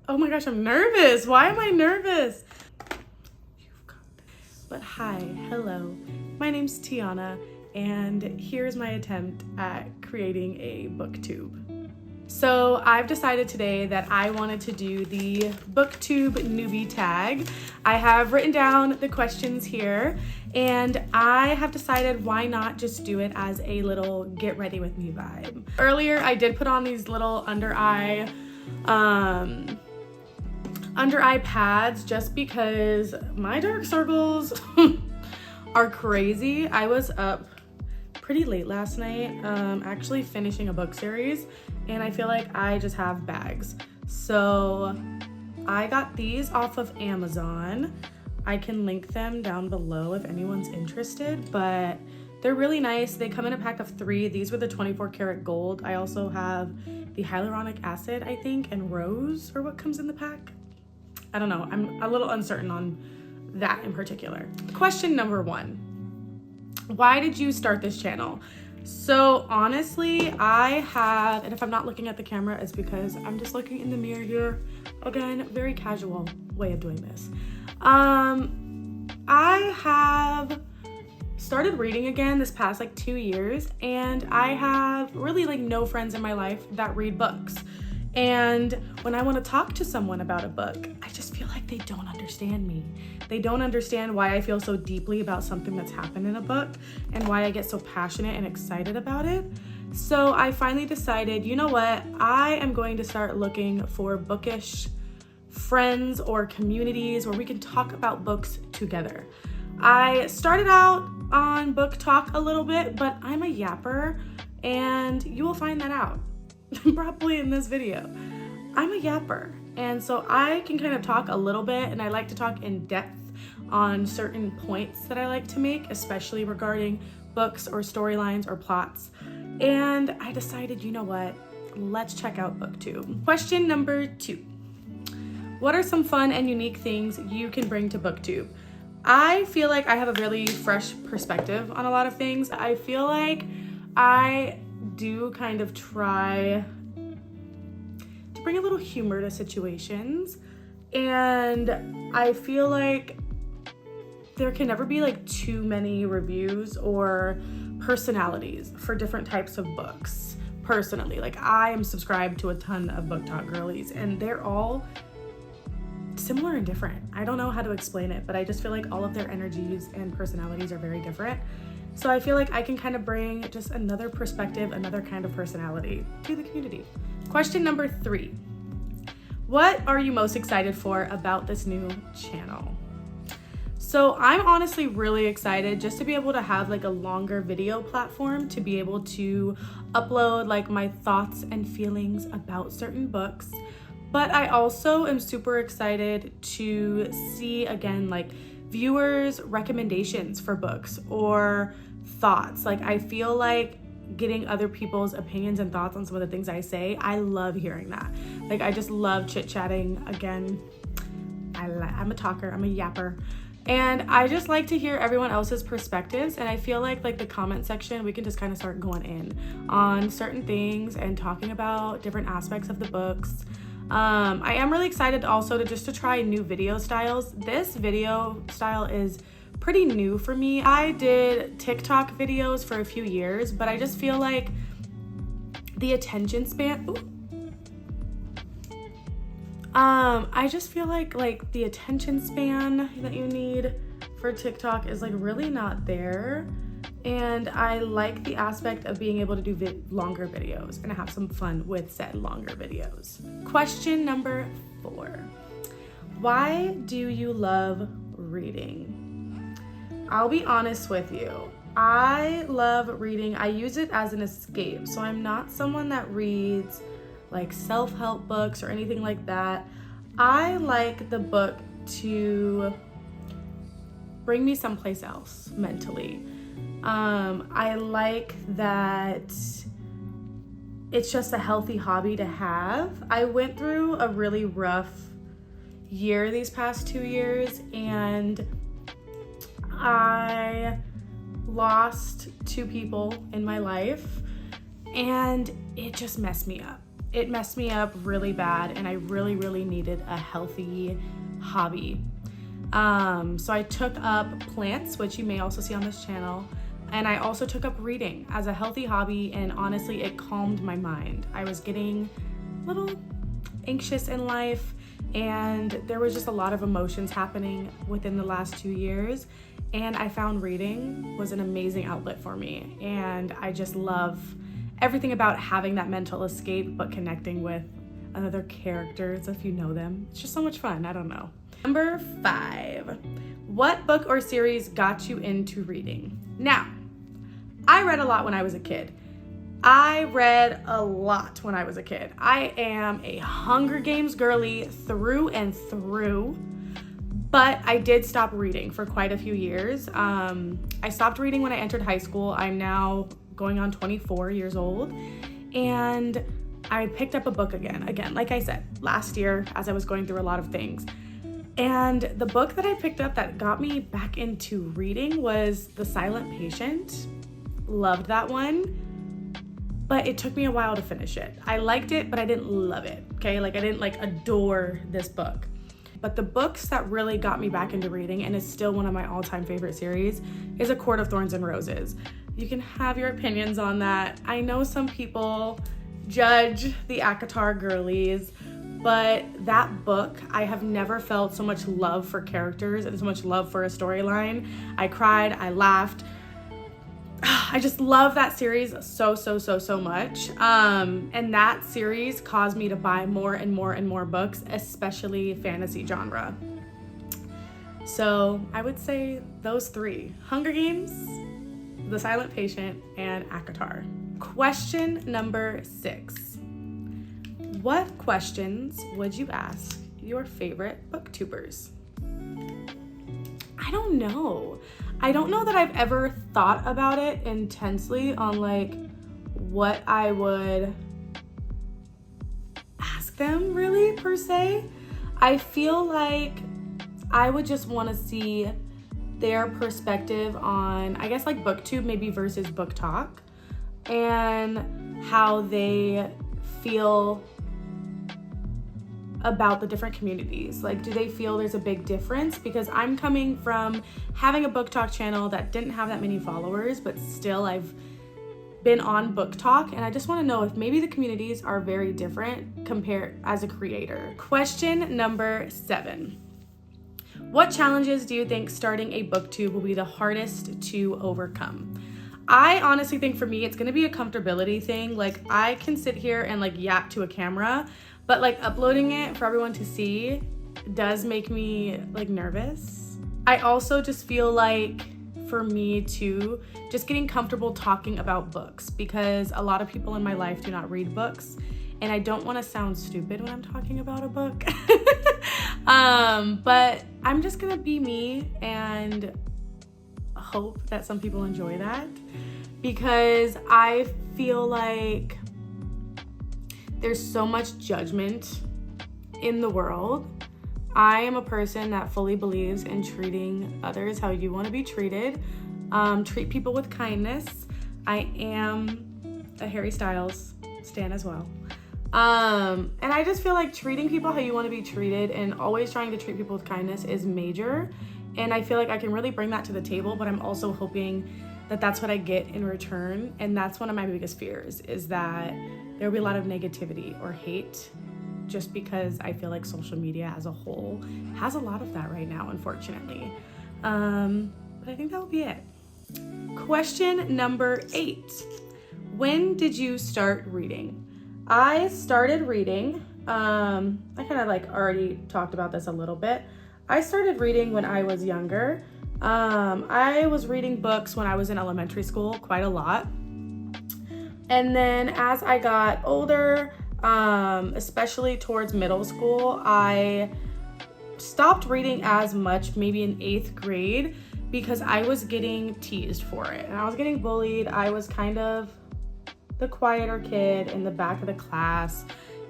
Oh my gosh, I'm nervous. Why am I nervous? You've got this. But hi, hello. My name's Tiana, and here's my attempt at creating a booktube. So I've decided today that I wanted to do the Booktube newbie tag. I have written down the questions here, and I have decided why not just do it as a little get ready with me vibe. Earlier, I did put on these little under eye pads just because my dark circles are crazy. I was up pretty late last night, actually finishing a book series, and I feel like I just have bags. So I got these off of Amazon. I can link them down below if anyone's interested, but they're really nice. They come in a pack of 3. These were the 24 karat gold. I also have the hyaluronic acid, I think, and rose are what comes in the pack. I don't know, I'm a little uncertain on that in particular. Question number 1. Why did you start this channel? So honestly, I have, and if I'm not looking at the camera, it's because I'm just looking in the mirror here. Again, very casual way of doing this. I have started reading again this past 2 years, and I have really no friends in my life that read books. And when I want to talk to someone about a book, I just feel like they don't understand me. They don't understand why I feel so deeply about something that's happened in a book and why I get so passionate and excited about it. So I finally decided, you know what? I am going to start looking for bookish friends or communities where we can talk about books together. I started out on Book Talk a little bit, but I'm a yapper, and you will find that out probably in this video. I'm a yapper, and so I can kind of talk a little bit, and I like to talk in depth on certain points that I like to make, especially regarding books or storylines or plots. And I decided, you know what? Let's check out Booktube. Question number 2. What are some fun and unique things you can bring to Booktube? I feel like I have a really fresh perspective on a lot of things. I feel like I do kind of try to bring a little humor to situations, and I feel like there can never be too many reviews or personalities for different types of books. Personally, I am subscribed to a ton of Book Talk girlies, and they're all similar and different. I don't know how to explain it, but I just feel like all of their energies and personalities are very different. So I feel like I can kind of bring just another perspective, another kind of personality to the community. Question number 3. What are you most excited for about this new channel? So I'm honestly really excited just to be able to have a longer video platform to be able to upload my thoughts and feelings about certain books. But I also am super excited to see again viewers' recommendations for books or thoughts. I feel like getting other people's opinions and thoughts on some of the things I say, I love hearing that. I just love chit-chatting. Again, I'm a talker, I'm a yapper. And I just like to hear everyone else's perspectives, and I feel like the comment section, we can just kind of start going in on certain things and talking about different aspects of the books. I am really excited also to try new video styles. This video style is pretty new for me. I did TikTok videos for a few years, but I just feel like the attention span, I just feel like the attention span that you need for TikTok is really not there. And I like the aspect of being able to do longer videos and have some fun with said longer videos. Question number 4. Why do you love reading? I'll be honest with you. I love reading. I use it as an escape. So I'm not someone that reads self-help books or anything like that. I like the book to bring me someplace else mentally. I like that it's just a healthy hobby to have. I went through a really rough year these past 2 years, and I lost 2 people in my life, and it just messed me up. it messed me up really bad, and I really, really needed a healthy hobby. So I took up plants, which you may also see on this channel, and I also took up reading as a healthy hobby, and honestly, it calmed my mind. I was getting a little anxious in life, and there was just a lot of emotions happening within the last 2 years, and I found reading was an amazing outlet for me, and I just love everything about having that mental escape, but connecting with other characters, if you know them. It's just so much fun. I don't know. Number 5, what book or series got you into reading? Now, I read a lot when I was a kid. I read a lot when I was a kid. I am a Hunger Games girly through and through, but I did stop reading for quite a few years. I stopped reading when I entered high school. I'm now going on 24 years old, and I picked up a book again, like I said, last year as I was going through a lot of things. And the book that I picked up that got me back into reading was The Silent Patient. Loved that one, but it took me a while to finish it. I liked it, but I didn't love it, okay? Like I didn't adore this book. But the books that really got me back into reading, and is still one of my all-time favorite series, is A Court of Thorns and Roses. You can have your opinions on that. I know some people judge the ACOTAR girlies, but that book, I have never felt so much love for characters and so much love for a storyline. I cried, I laughed. I just love that series so much. And that series caused me to buy more and more books, especially fantasy genre. So I would say those 3: Hunger Games, The Silent Patient, and ACOTAR. Question number 6. What questions would you ask your favorite booktubers? I don't know. I don't know that I've ever thought about it intensely on what I would ask them really per se. I feel like I would just want to see their perspective on, I guess, Booktube maybe versus Book Talk, and how they feel about the different communities. Do they feel there's a big difference? Because I'm coming from having a Book Talk channel that didn't have that many followers, but still I've been on Book Talk, and I just want to know if maybe the communities are very different compared as a creator. Question number 7. What challenges do you think starting a booktube will be the hardest to overcome? I honestly think for me, it's gonna be a comfortability thing. I can sit here and yap to a camera, but uploading it for everyone to see does make me nervous. I also just feel for me too, just getting comfortable talking about books, because a lot of people in my life do not read books, and I don't want to sound stupid when I'm talking about a book. But I'm just gonna be me and hope that some people enjoy that, because I feel there's so much judgment in the world. I am a person that fully believes in treating others how you want to be treated. Treat people with kindness. I am a Harry Styles stan as well. And I just feel treating people how you want to be treated and always trying to treat people with kindness is major. And I feel I can really bring that to the table, but I'm also hoping that that's what I get in return. And that's one of my biggest fears, is that there will be a lot of negativity or hate, just because I feel social media as a whole has a lot of that right now, unfortunately. But I think that will be it. Question number 8. When did you start reading? I started reading, I kind of already talked about this a little bit. I started reading when I was younger. I was reading books when I was in elementary school, quite a lot. And then as I got older, especially towards middle school, I stopped reading as much, maybe in 8th grade, because I was getting teased for it. And I was getting bullied. I was kind of the quieter kid in the back of the class.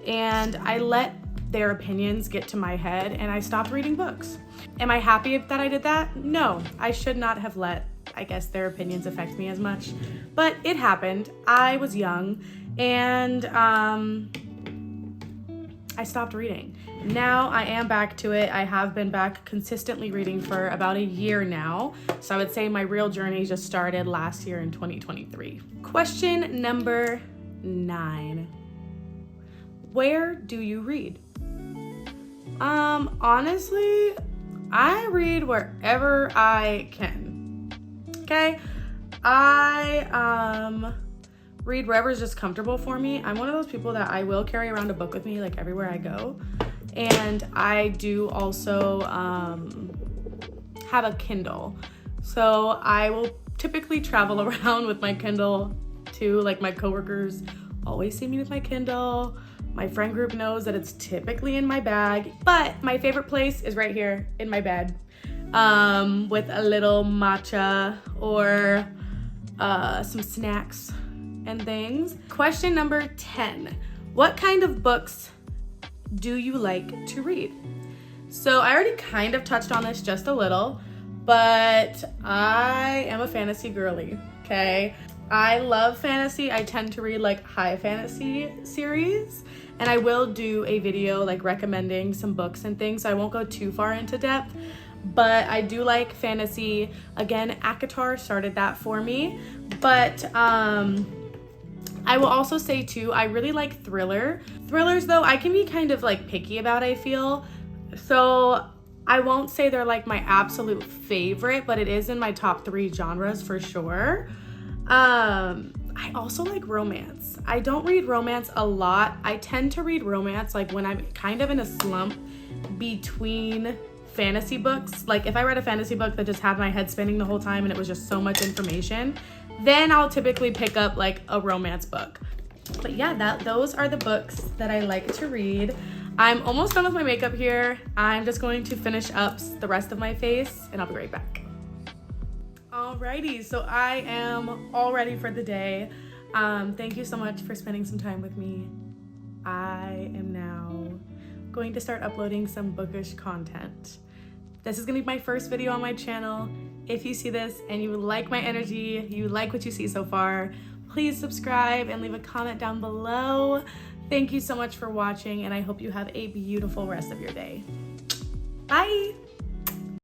And I let their opinions get to my head, and I stopped reading books. Am I happy that I did that? No, I should not have let, their opinions affect me as much, but it happened. I was young, and I stopped reading. Now I am back to it. I have been back consistently reading for about a year now. So I would say my real journey just started last year in 2023. Question number 9. Where do you read? Honestly, I read wherever I can. Okay? I read wherever's just comfortable for me. I'm one of those people that I will carry around a book with me like everywhere I go. And I do also have a Kindle. So I will typically travel around with my Kindle too. Like my coworkers always see me with my Kindle. My friend group knows that it's typically in my bag. But my favorite place is right here in my bed with a little matcha or some snacks and things. Question number 10. What kind of books do you like to read? So I already kind of touched on this just a little, but I am a fantasy girly, okay? I love fantasy. I tend to read like high fantasy series, and I will do a video like recommending some books and things. So I won't go too far into depth, but I do like fantasy. Again, ACOTAR started that for me, but I will also say too, I really like thrillers though. I can be kind of like picky about, I feel. So I won't say they're like my absolute favorite, but it is in my top 3 genres for sure. I also like romance. I don't read romance a lot. I tend to read romance like when I'm kind of in a slump between fantasy books. Like if I read a fantasy book that just had my head spinning the whole time and it was just so much information, then I'll typically pick up like a romance book. But yeah, those are the books that I like to read. I'm almost done with my makeup here. I'm just going to finish up the rest of my face and I'll be right back. Alrighty, so I am all ready for the day. Thank you so much for spending some time with me. I am now going to start uploading some bookish content. This is gonna be my first video on my channel. If you see this and you like my energy, you like what you see so far, please subscribe and leave a comment down below. Thank you so much for watching, and I hope you have a beautiful rest of your day. Bye.